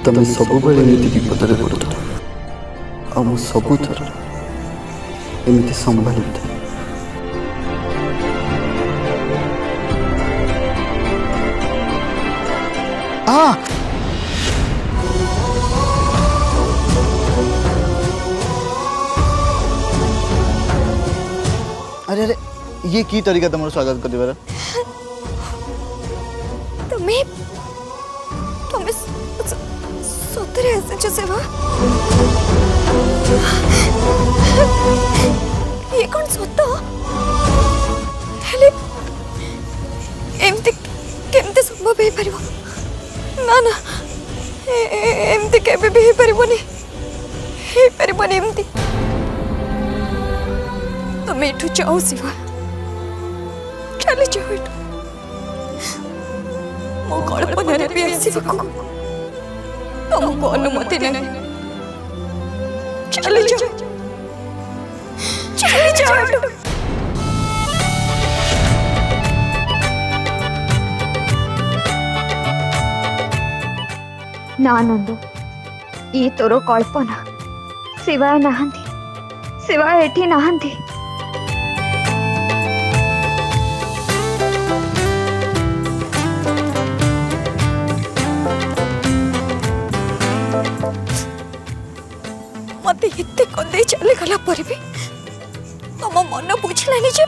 तमें सबुबले एमती विपद में पड़ुथ आ मु सबुथर एमती संभाली था। अरे अरे ये की तरीका तुम स्वागत कर दिवार तुम्हें तुम्हें सतरे ऐसे सेवा ये कौन सत हेले एमती केमती संभव हे परिबो ना ना एमती केबे भी हे परिबोनी एमती तुम्हें इठू जाओ शिवा चली जाओ इठू मो कल्पना भी आसवाक तुमको अनुमति नहीं चली जाओ इठू। ना नंदू ये तोर कल्पना शिवाय नहांती शिवाय एठी नहांती। मत एते कदे चली गला पर भी तुम मन बुझलानी जे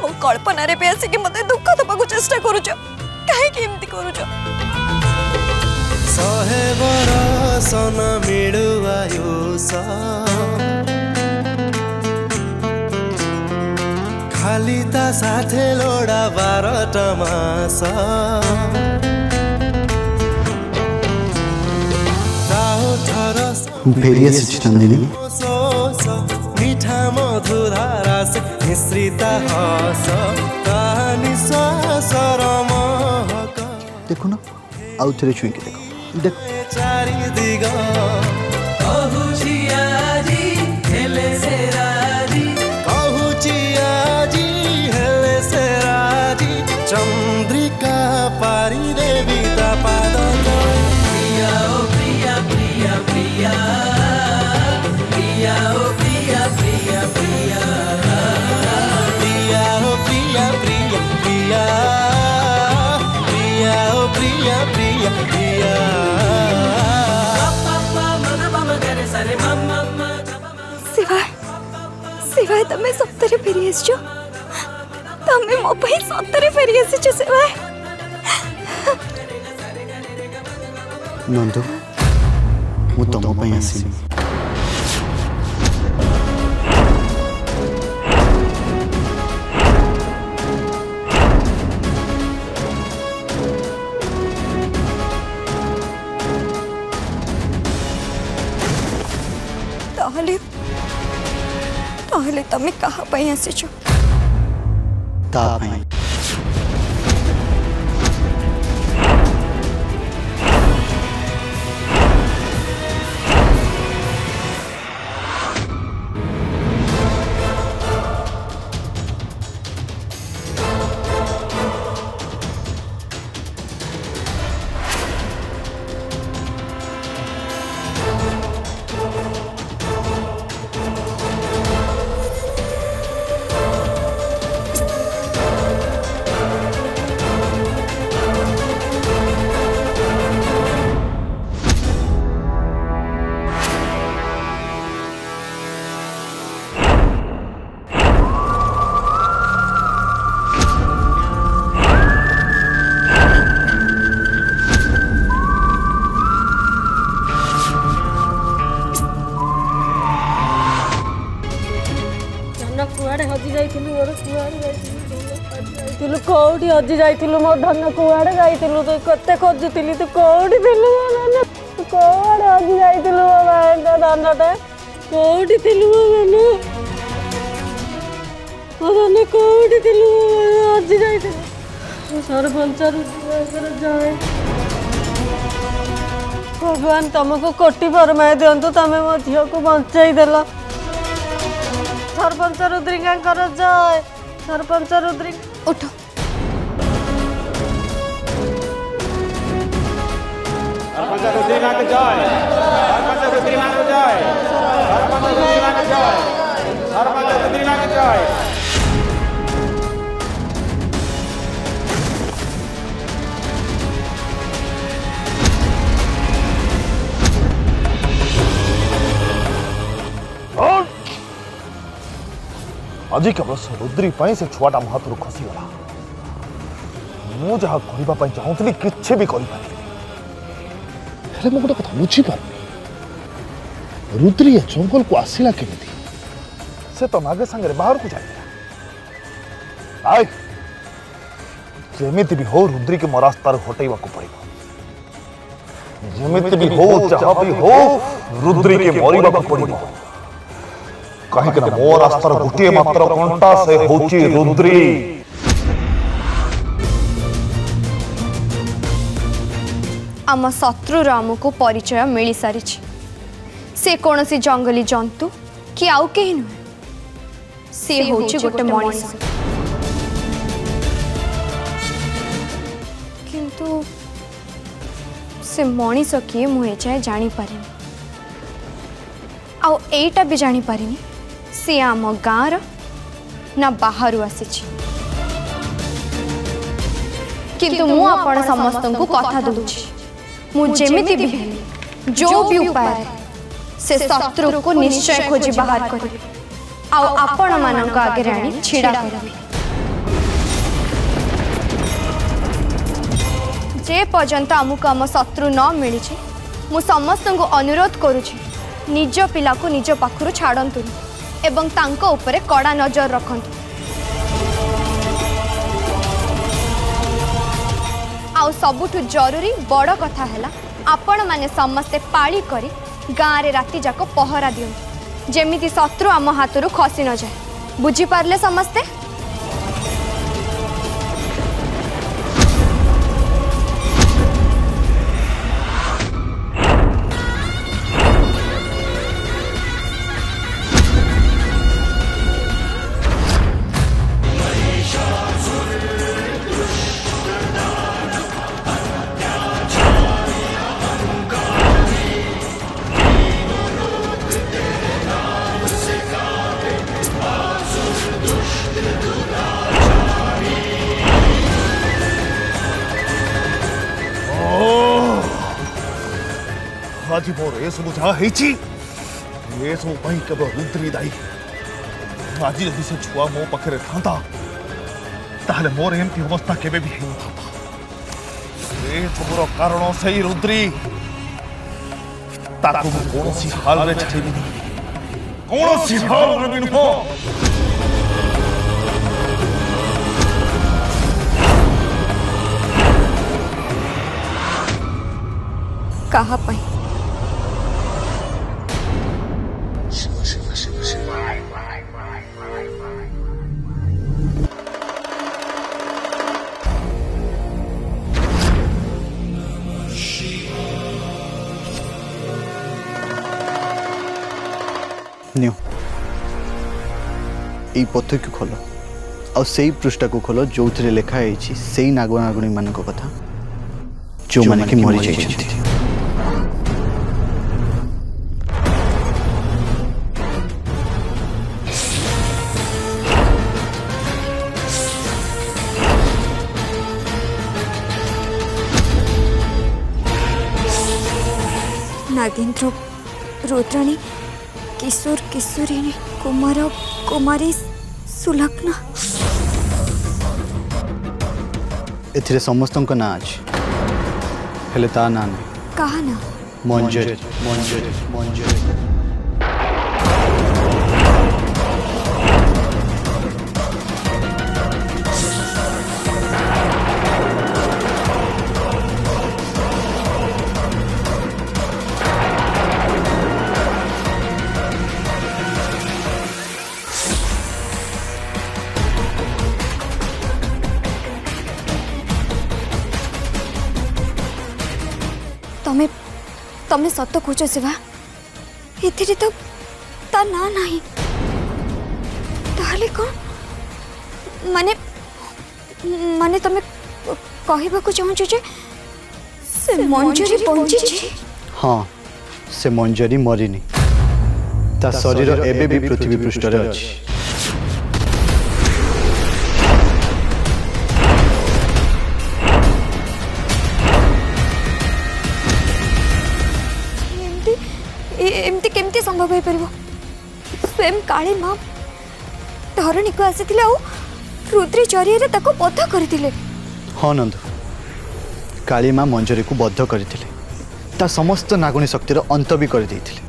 मो कल्पना रे बेसी कि मते दुख दबा को चेष्टा करूछ काहे कि एमती करूछ। सहे बरसन मिडु आयुष खाली ता साथे लोडा 12 मास फेरि आसी नंदिनी मीठा मधुधारास मिश्रिता हस कहानी महक देखो ना आउ थे छुई के देखो देख चारि दिग कहूची आजी हेले से राजी चंद्रिका पारी देवी ता पाद प्रिया ओ प्रिया प्रिया प्रिया प्रिया ओ प्रिया प्रिया प्रिया प्रिया ओ प्रिया प्रिया प्रिया प्रिया ओ प्रिया प्रिया प्रिया शिवाय शिवाय तमे सप्तरे फेरी आसछो तमे मो पई सप्तरे फेरी आसछो शिवाय। नंदू मु तुम आसी ताहले तमे कहा पई आसीछो ता पई कुआड़े हजि जाइथिलु मोर कुआड़े जाइथिलु कोउठी हजि जाइथिलु मोर धन कुआड़े जाइथिलु तो कते खोजुतिली तू कोउठी थिलु मोर धन कुआड़े हजि जाइथिलु मो भाईटा धनटा कोउठी थिलु मो धन कोउठी थिलु हजि जाइथिलु सरपंच जाए भगवान तुमको कोटि फरमाए दिंतु तमें मो झील को बचाई देल सरपंच रुद्रिका जय सरपंच रुद्रिका उठो सरपंच रुद्रीमां की जय सरपंच रुद्रीमां की जय सरपंच रुद्रीमां की जय सरपंच रुद्रीमां की जय आज केवल से रुद्री से छुआटा मो हाथ खसीगला मुझे करने चाहूली कि भी कर गोटे कथा बुझीपार रुद्री जंगल को आसला केमी से तो नागे सांगे बाहर को जाए जमी भी हो रुद्री के मो रास्तार हटेवा पड़ो जमी भी हो जहाँ भी हो रुद्री के मरवा पड़ो कहीं मो रास्तार गोटे मात्र कंटा से होची रुद्री आम शत्रुर आमको परिचय मिल सारी से कौन सी जंगली जंतु कि आउ कहीं नुहे से होची गोटे मनीष किंतु से मनीष किए मुझे जाए जानी पारे आउ एटा भी जानी पारिनी से आम गाँव ना बाहर आसी किंतु मु आपण समस्त को कथा दूची मुझे भी जो भी उपाय से शत्रु को निश्चय खोजी बाहर करी आउ आपण मानक आगे राणी छिड़ा करी जे पर्यंत आमको आम शत्रु न मिली मु समस्त को अनुरोध करुछि निज पिला को निज पाखरु छाड़तु एवं तांको उपरे कड़ा नजर रखंतु आउ सबुठु जरूरी बड़ कथा है आपण माने समस्ते पाली करी गाँव रे राति जाक पहरा दियंतु जेमिति शत्रु आम हाथरू खसी न जाए बुझी पारले समस्ते आज मोर ये सब जहाँ ये सब केवल रुद्री दायी आज जदि से छुआ मो पाखे था ताहले मोर एमती अवस्था केबे भी हो था सबुर कारण से रुद्री ताकू कौन सी हाल में छाड़बी कौन सी हाल में भी नुह कहा पाई नियो यही पथ को खोल और से पृष्ठा को खोल जो थे लिखाई से नागनागुणी मान कथा जो मैंने कि मरी जाइछन्ति नागेंद्र रुद्राणी किशोर किशोरी कुमार कुमारी सुलग्ना एथिरे समस्त ना अच्छे हेले ता ना नहीं कहा ना मंजरी मंजरी मंजरी तमे तमे सत खोज शिवा एथिरे तो ता ना नहीं ताले कौन माने माने तमे कहबा को चाहू जे से मंजरी पहुंची छी हाँ से मंजरी मरीनी ता शरीर एबे भी पृथ्वी पृष्ठ रे अछि एमती केमती संभव हो पार स्वयं काली माँ धरणी को आसी रुद्री जरिए ताको बद्ध करथिले। हाँ नंदू काली माँ मंजरी को बद्ध करथिले ता समस्त नागुणी शक्तिर अंत भी कर देथिले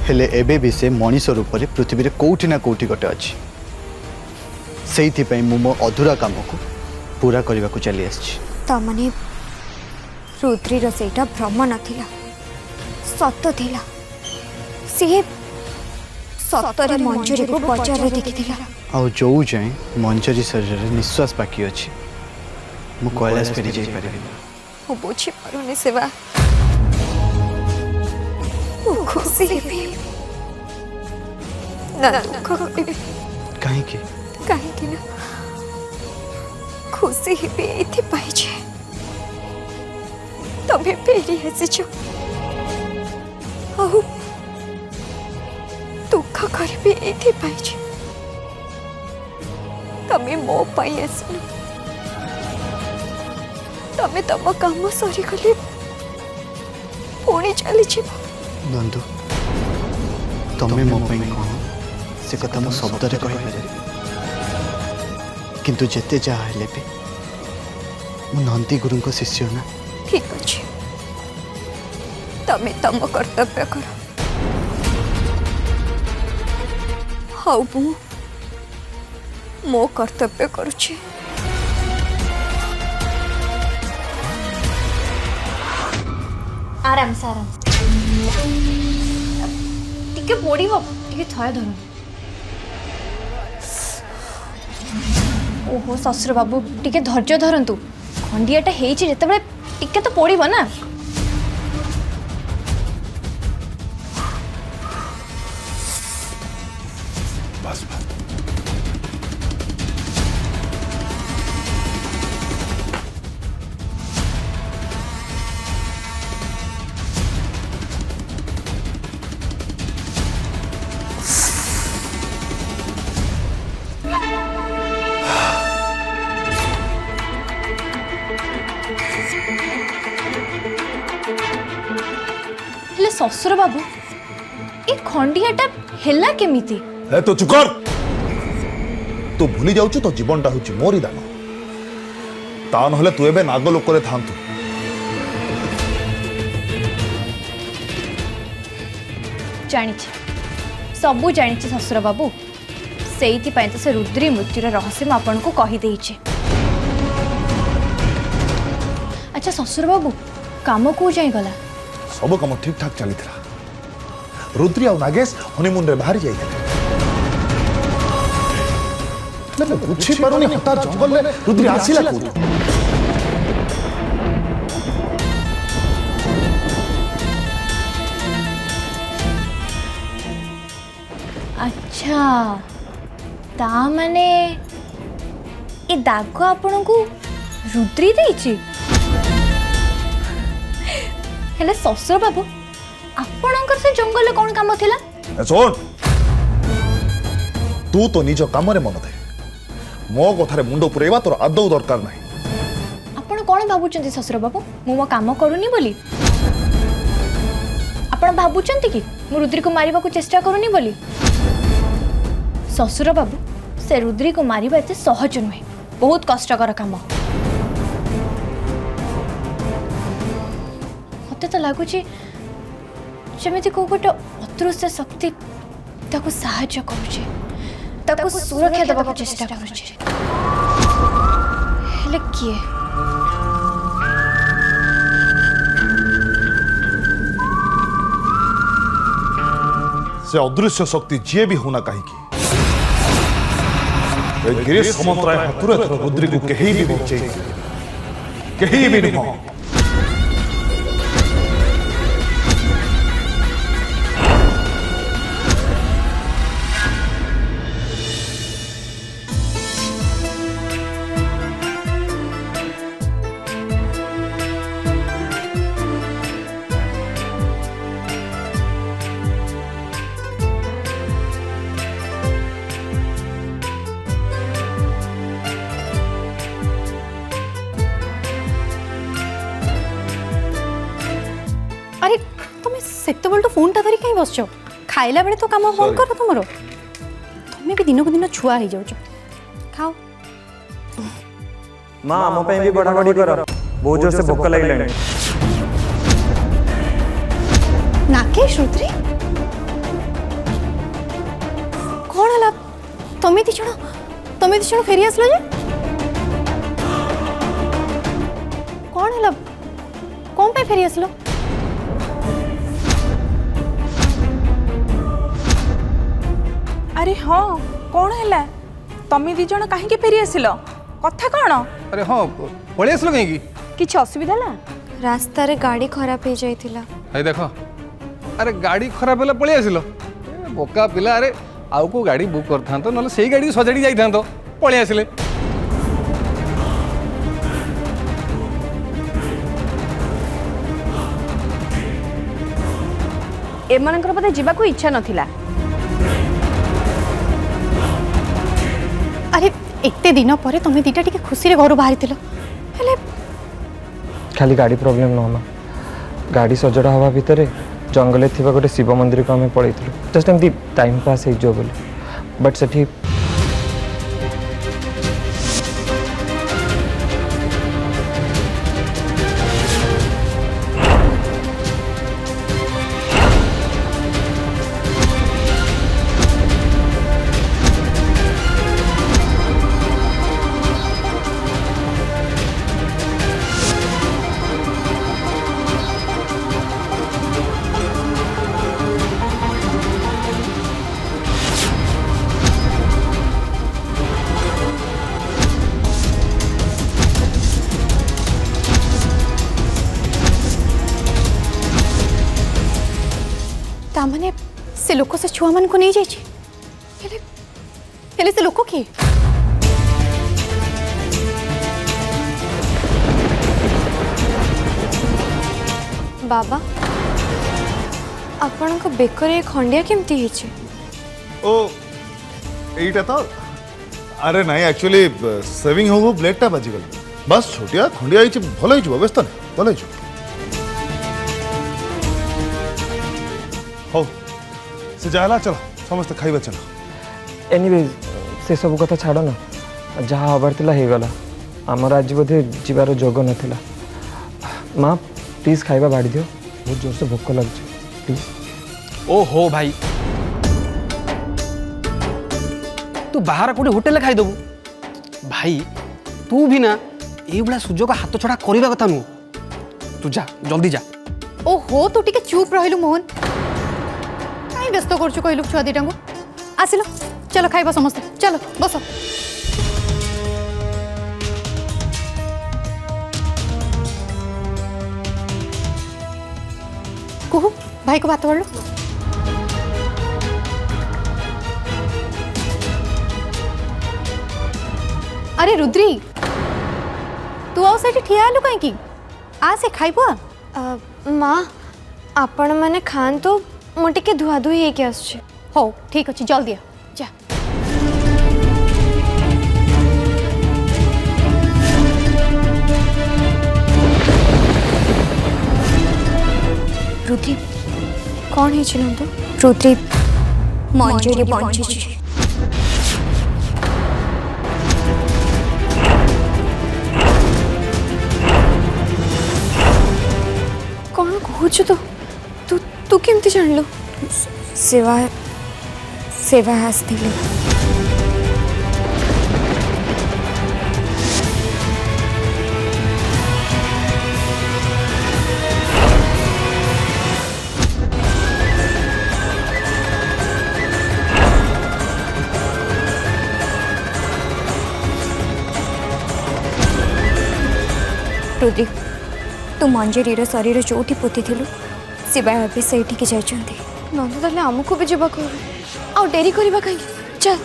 हेले एबे भी से मनीष रूप में पृथ्वी रे कोठी ना कोठी गटे अछि सेइथि पई मु मो अधूरा काम को पूरा करबा को चली आछि ता माने रुद्री रो सेटा भ्रम नथिला सत्य थिला सी सतरे मंजरी को बजार देखिथिला आ जो जाए मंजरी शरीर रे निश्वास बाकी अछि मु कैलाश फेरी जाई परिबे मु बुझी पारुनी सेवा मु खुशी हेबी ना दुख हेबी काहे की काहे ना खुशी हेबी एथि पाइ छे तबे फेरी हसिछु आहु दुख करबी एथि पाइ छे तमे मो पाइ आसनु तमे तम काम सरी गले पुणी चली छिबा नंदू तमे मो पई कह से कथा मो शब्द रे कहि पारे किंतु जेते जा हेले भी मु नंदी गुरु को शिष्य ना ठीक अछि तमे तम कर्तव्य करो हाउ मो कर्तव्य करुछि आराम से आराम टिके पड़ो टिके थय धर ओहो ससुर बाबू टिके धैर्य धरतु खंडियाटा हेइछि जेतेबेले टिके तो पड़ो ना बस बस हेले ससुर बाबू ए खंडियाटा हेला केमिति ए तो चुप कर तू भूली जाउछु तो जीवनटा होची मोरी दान ता नहले तू एबे नाग लोकरे थांतु जानी सबू जानी ससुर बाबू से तो से रुद्री मृत्युर रहस्य मैं आपन को कही देइछे। अच्छा ससुर बाबू काम को जाई गला सब काम ठीक ठाक चली रुद्री आ नागेश हनीमून रे बाहर जाई बुझी पारुनी हठात जंगल में रुद्री आसिला कोठु अच्छा ता माने ए दाग आपण को रुद्री देइछि हेले ससुर बाबू आपणकर से जंगल कौन काम थिला सुन तू तो निज काम रे मन दे मो कथारे मुंड पुरेबा तोर आदौ दरकार नाही आपण कोन भाबुचंती ससुर बाबू मो काम करूनी बोली आपण भाबुचंती कि मु रुद्री को मारिबा को चेष्टा करूनी बोली ससुर बाबू से रुद्री को मारिबा एते सहज नुहे बहुत कष्टकर काम मते तो लागुची जमिति को गोटे अदृश्य शक्ति ताको साहाय्य करूचे ताको सुरक्षा देबा को चेष्टा करूचे हेले किए से अदृश्य शक्ति जे भी होना कहीं की गिरीश समंतराय हाथुरे थर रुद्री को कहीं भी बचे कहीं भी नहीं अरे तुम से तो फोन टा धरी कहीं बस खाइला बेले तो काम बंद कर तुम तुम्हें भी दिन को दिन छुआ हो जाओ खाओ माँ आम भी बड़ा बड़ी कर बहुत जोर से भोक लगे नाकेश रुद्री कौन है तुम्हें दी जन फेरी आसलो जे कौन है कौन पे फेरी आसलो अरे हाँ कौन है तमें दी जन कहीं फेरी आसिल कथा कौन अरे हाँ पलि आसल कहीं किछ असुविधा ला रास्ता रे गाड़ी खराब हो जाइथिला है देख अरे गाड़ी खराब है पलि आसल बोका पिला अरे आउ को गाड़ी बुक कर था ना से गाड़ी सजाड़ी जाई पलि आसिले एमानकर बोधे जीवाकू इच्छा नथिला अरे एते दिन पर तुम्हें दीटा टिके खुशी रे घर बाहरी थिलो हेले खाली गाड़ी प्रॉब्लम न माँ गाड़ी सजड़ा हवा भितर जंगल थी गोटे शिव मंदिर को आम पलू जस्ट एमती टाइम पास हो बट से तामने से लोक से छुआ मान को नहीं जाइए हेले से लोक किए बाबा आपण को बेकर खंडिया केमती हिचे ओ एटा तो अरे नहीं एक्चुअली सेविंग हो ब्लेड टा बाजी गल बस छोटिया खंडिया हिचे भलो हिजो व्यस्त नहीं भलो हिजो हो से जाला चलो समस्त खाइबा चलो एनीवेज से सब कथा छाड़ ना जहाँ हबार थिला हो गला आमर आज बोधे जीवार जोग नाला माँ प्लीज खाइबा बाड़ी दियो बहुत जोर से भोक लगे प्लीज ओ हो भाई तू बाहर कोटे होटेल खाईदेबू भाई तू भी ना ये भाया सुजोग हाथ छड़ा करने कथा नुह तू जा जल्दी जा ओ हो तू टिके चुप रहिलु मोहन कहीं व्यस्त करछु कहलु छुआ दीटा को आसिलो चलो खाइबा समस्त चलो बस कुहू भाई को बात कर लो अरे रुद्री तू आओ से ठिया आलु कहीं आ से खाइबा माँ आपण मैंने खान तो मोटे के धुआ धुई है क्या आछे हो ठीक अच्छे जल्दी आ जा रुद्री कौन है चिन्ह तो रुद्री मंजरी बंची कौन कहूँ तो तू तू केमती जान लो सेवा सेवा आसती रुद्री तू मंजरी शरीर जोटी पोती थिलु शिवा भी सहीठी जाइछन्ती नंद ताले आमको भी जीवा आ डेरी करबा कहीं चल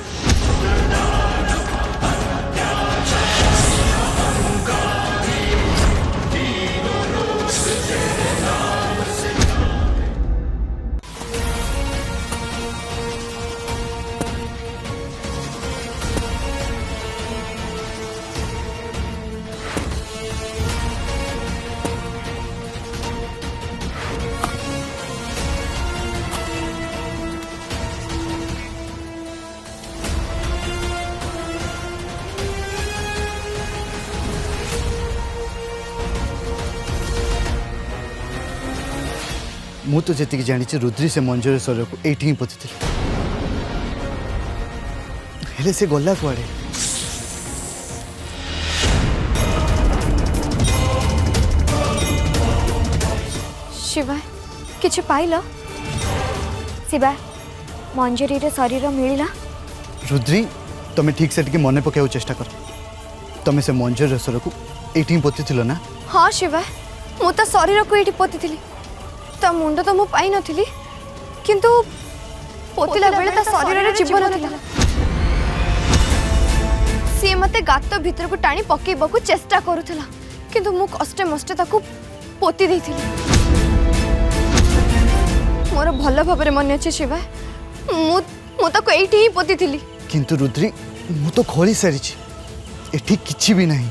ମୁଁ ତ ଯେତିକି ଜାଣିଛି ରୁଦ୍ରି ସେ ମଞ୍ଜୁର ଶରୀରକୁ ଏଇଠି ହିଁ ପୋତିଥିଲେ। ହେଲେ ସେ ଗଲା କୁଆଡ଼େ? शिवा किछ पाइल? शिवा मंजरी शरीर मिलला? रुद्री तुम ठीक से टिके मन पकाइବାକୁ चेष्टा कर। तुम से मंजूर शरीर को एठी पोती ना? हाँ शिवा मु ता शरीर को एठी पोती थिली। ता मुंड तो मु पाई नथिली किंतु पोतिला बेले ता शरीर रे जीवन थिला। सी मते गात भीतर को टाणी पकेइबा को चेष्टा करूथला किंतु मु कष्टे मष्टे ताकू पोती देइथिली। मोर भल भाबरे मन अछि शिवा मु ताको एठी ही पोती थिली। किंतु रुद्री मु तो खोली सारी एठी किछि भी नहीं।